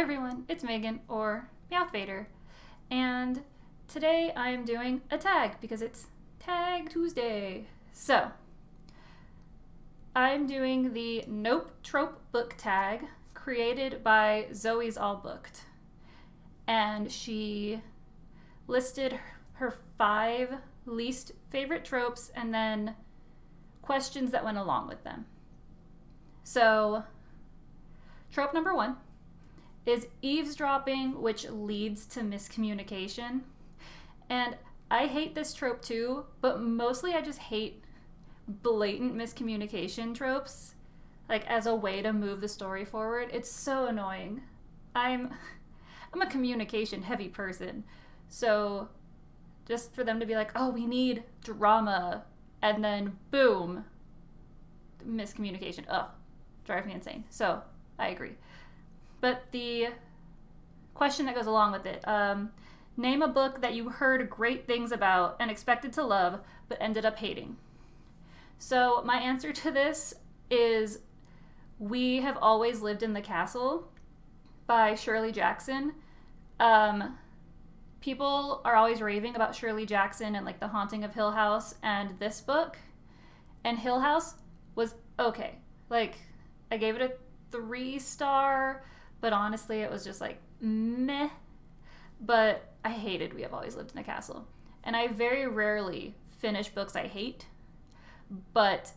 everyone, it's Megan, or meowthvader, and today I'm doing a tag because it's Tag Tuesday. So, I'm doing the Nope Trope book tag created by Zoe's All Booked, and she listed her 5 least favorite tropes and then questions that went along with them. So, trope number 1 is eavesdropping, which leads to miscommunication. And I hate this trope too, but mostly I just hate blatant miscommunication tropes, like as a way to move the story forward. It's so annoying. I'm a communication heavy person, so just for them to be like, oh, we need drama, and then boom, miscommunication. Ugh, drives me insane. So I agree. But the question that goes along with it, name a book that you heard great things about and expected to love, but ended up hating. So my answer to this is We Have Always Lived in the Castle by Shirley Jackson. People are always raving about Shirley Jackson and like The Haunting of Hill House and this book. And Hill House was okay. Like, I gave it a 3-star, but honestly it was just like meh. But I hated We Have Always Lived in a Castle. And I very rarely finish books I hate, but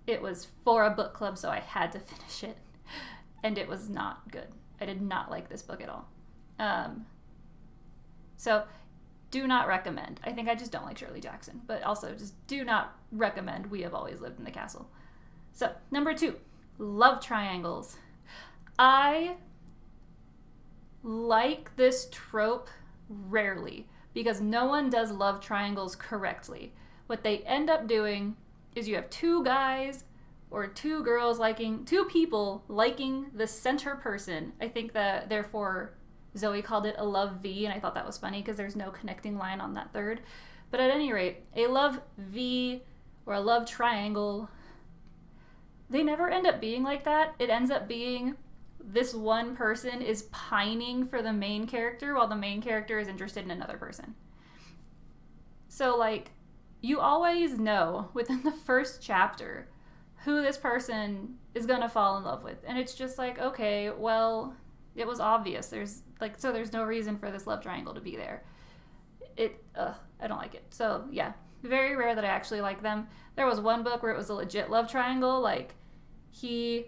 it was for a book club, so I had to finish it. And it was not good. I did not like this book at all. So do not recommend. I think I just don't like Shirley Jackson, but also just do not recommend We Have Always Lived in the Castle. So, number 2, love triangles. I like this trope rarely because no one does love triangles correctly. What they end up doing is you have 2 guys or 2 girls liking, 2 people liking the center person. I think that therefore Zoe called it a love V, and I thought that was funny because there's no connecting line on that third. But at any rate, a love V or a love triangle, they never end up being like that. It ends up being this one person is pining for the main character while the main character is interested in another person. So, like, you always know within the first chapter who this person is going to fall in love with. And it's just like, okay, well, it was obvious. There's no reason for this love triangle to be there. I don't like it. So, yeah, very rare that I actually like them. There was one book where it was a legit love triangle, like he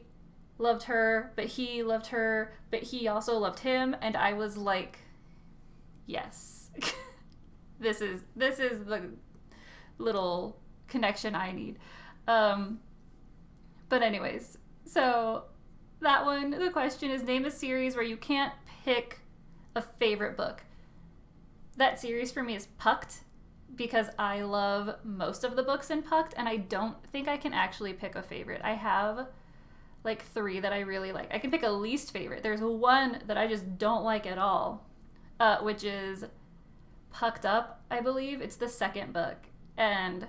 loved her, but he loved her, but he also loved him, and I was like, yes. This is the little connection I need. But anyways, so that one, the question is name a series where you can't pick a favorite book. That series for me is Pucked, because I love most of the books in Pucked, and I don't think I can actually pick a favorite. I have like 3 that I really like. I can pick a least favorite. There's one that I just don't like at all, which is Pucked Up, I believe. It's the 2nd book, and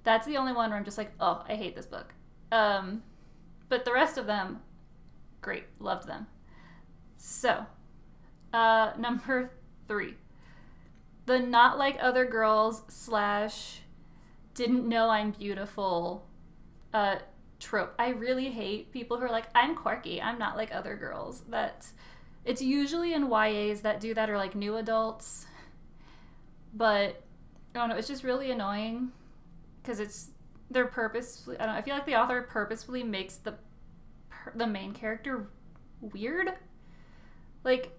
that's the only one where I'm just like, oh, I hate this book. But the rest of them, great, loved them. So, number 3, the not like other girls / didn't know I'm beautiful trope. I really hate people who are like, I'm quirky, I'm not like other girls. It's usually in YAs that do that, or like new adults. But I don't know, it's just really annoying because they're purposefully, I feel like the author purposefully makes the main character weird. Like,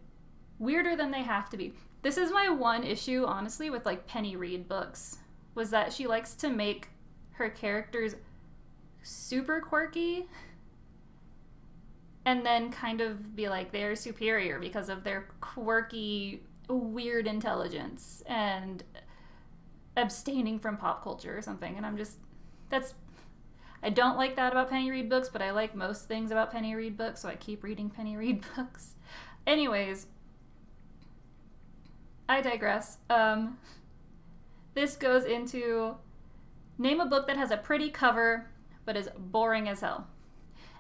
weirder than they have to be. This is my one issue, honestly, with like Penny Reid books, was that she likes to make her characters super quirky and then kind of be like they're superior because of their quirky, weird intelligence and abstaining from pop culture or something. And I'm just, I don't like that about Penny Reid books, but I like most things about Penny Reid books, so I keep reading Penny Reid books. Anyways, I digress. This goes into name a book that has a pretty cover but is boring as hell.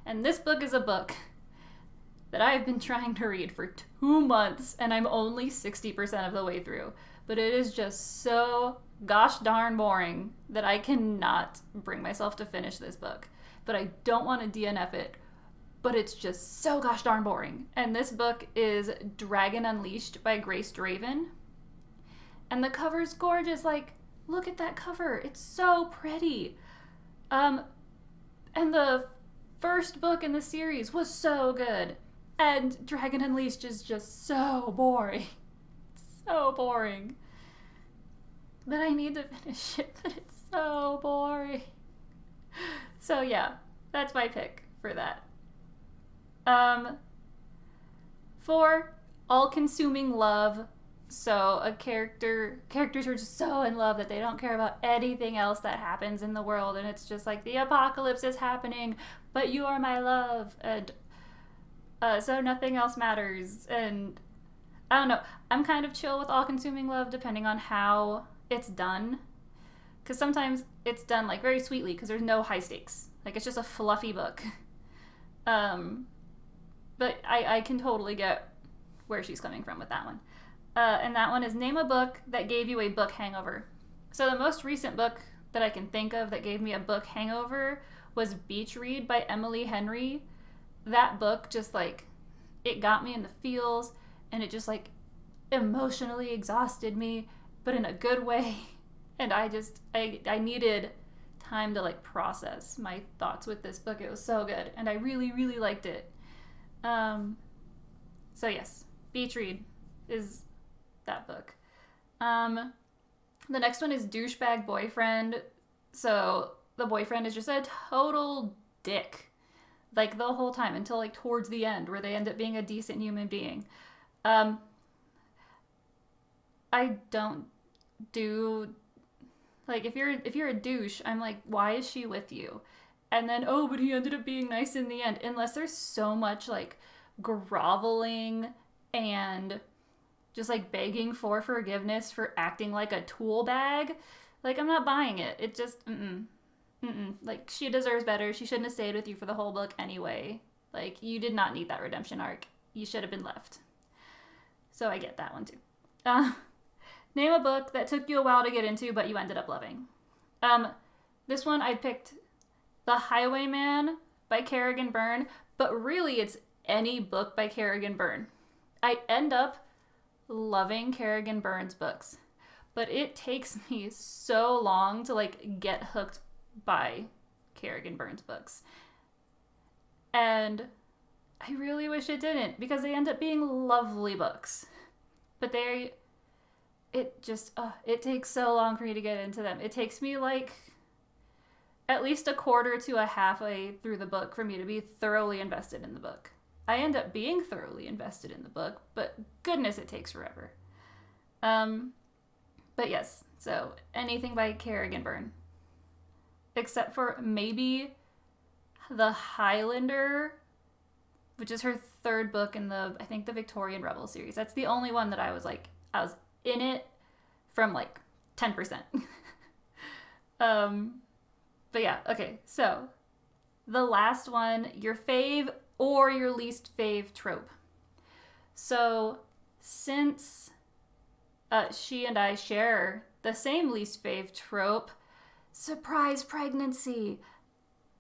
And this book is a book that I've been trying to read for 2 months, and I'm only 60% of the way through. But it is just so gosh darn boring that I cannot bring myself to finish this book. But I don't want to DNF it, but it's just so gosh darn boring. And this book is Dragon Unleashed by Grace Draven. And the cover's gorgeous. Like, look at that cover. It's so pretty. And the first book in the series was so good. And Dragon Unleashed is just so boring. So boring. But I need to finish it, but it's so boring. So yeah, that's my pick for that. For all-consuming love. So characters are just so in love that they don't care about anything else that happens in the world, and it's just like the apocalypse is happening, but you are my love, and so nothing else matters. And I don't know, I'm kind of chill with all-consuming love depending on how it's done, because sometimes it's done like very sweetly because there's no high stakes, like it's just a fluffy book. But I can totally get where she's coming from with that one. And that one is Name a Book That Gave You a Book Hangover. So the most recent book that I can think of that gave me a book hangover was Beach Read by Emily Henry. That book just like, it got me in the feels, and it just like emotionally exhausted me, but in a good way. And I needed time to like process my thoughts with this book. It was so good, and I really, really liked it. So yes, Beach Read is that book. The next one is Douchebag Boyfriend. So the boyfriend is just a total dick, like the whole time until like towards the end where they end up being a decent human being. I don't do, like, if you're a douche, I'm like, why is she with you? And then, oh, but he ended up being nice in the end. Unless there's so much like groveling and just like begging for forgiveness for acting like a tool bag, like, I'm not buying it. It just, like, she deserves better. She shouldn't have stayed with you for the whole book anyway. Like, you did not need that redemption arc. You should have been left. So I get that one too. Name a book that took you a while to get into, but you ended up loving. This one I picked The Highwayman by Kerrigan Byrne, but really it's any book by Kerrigan Byrne. I end up loving Kerrigan Byrne's books, but it takes me so long to like get hooked by Kerrigan Byrne's books. And I really wish it didn't, because they end up being lovely books. But it takes so long for me to get into them. It takes me like at least a quarter to a halfway through the book for me to be thoroughly invested in the book. I end up being thoroughly invested in the book, but goodness, it takes forever. But yes, so anything by Kerrigan Byrne. Except for maybe The Highlander, which is her third book in the Victorian Rebel series. That's the only one that I was in it from like 10%. But yeah, okay, so the last one, your fave or your least fave trope. So since she and I share the same least fave trope, surprise pregnancy.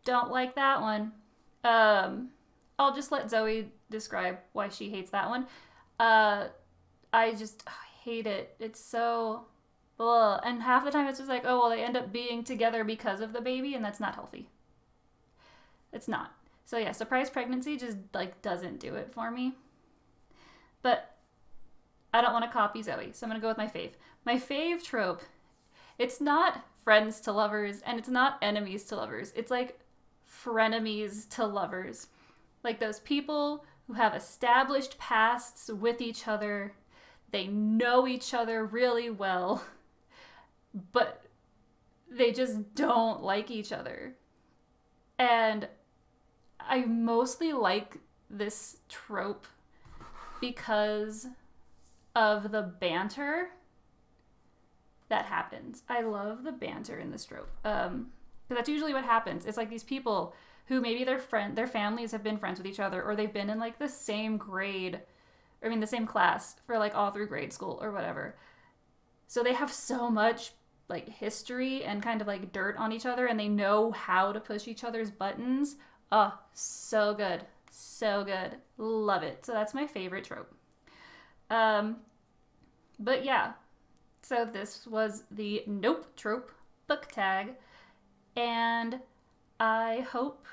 Don't like that one. I'll just let Zoe describe why she hates that one. I hate it. It's so... Ugh. And half the time it's just like, oh, well, they end up being together because of the baby, and that's not healthy. It's not. So yeah, surprise pregnancy just like doesn't do it for me. But I don't want to copy Zoe, so I'm going to go with my fave. My fave trope, it's not friends to lovers, and it's not enemies to lovers. It's like frenemies to lovers. Like those people who have established pasts with each other. They know each other really well, but they just don't like each other. And I mostly like this trope because of the banter that happens. I love the banter in this trope. Because that's usually what happens. It's like these people who maybe their families have been friends with each other, or they've been in like the same grade, or I mean the same class for like all through grade school or whatever. So they have so much like history and kind of like dirt on each other, and they know how to push each other's buttons. Oh, so good. So good. Love it. So that's my favorite trope. But yeah. So this was the Nope trope book tag. And I hope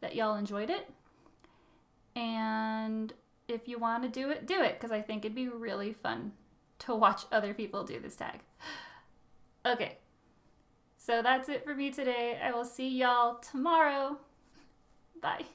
that y'all enjoyed it. And if you want to do it, because I think it'd be really fun to watch other people do this tag. Okay. So that's it for me today. I will see y'all tomorrow. Bye.